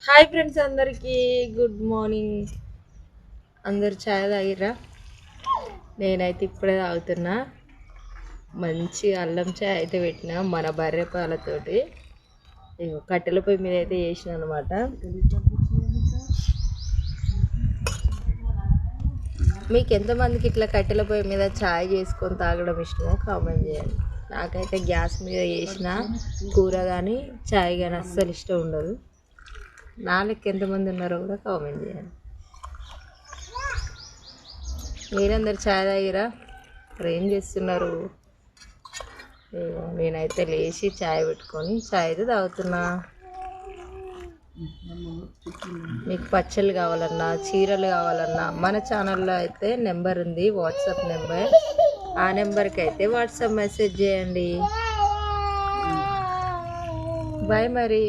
Hi friends, అందరికీ good morning. అందరు ఛాయ్ తాగిర్రా? నేనైతే ఇప్పుడే తాగుతున్నా. మంచి అల్లం ఛాయ్ అయితే పెట్టిన మన బర్రె పాలతోటి. ఇగో కట్టెల పొయ్యి మీద అయితే చేసిన అనమాట. మీకు ఎంతమందికి ఇట్లా కట్టెల పొయ్యి మీద ఛాయ్ చేసుకొని తాగడం ఇష్టమో కామెంట్ చేయండి. నాకైతే గ్యాస్ మీద చేసిన కూర కానీ ఛాయ్ కానీ అస్సలు ఇష్టం ఉండదు. నాలుగు ఎంతమంది ఉన్నారో కూడా కామెంట్ చేయండి. మీరందరు ఛాయ్ తాగిరా? మరి ఏం చేస్తున్నారు? నేనైతే లేచి ఛాయ్ పెట్టుకొని ఛాయ్ అయితే తాగుతున్నా. మీకు పచ్చళ్ళు కావాలన్నా చీరలు కావాలన్నా మన ఛానల్లో అయితే నెంబర్ ఉంది, వాట్సాప్ నెంబర్. ఆ నెంబర్కి అయితే వాట్సాప్ మెసేజ్ చేయండి. బాయ్ మరి.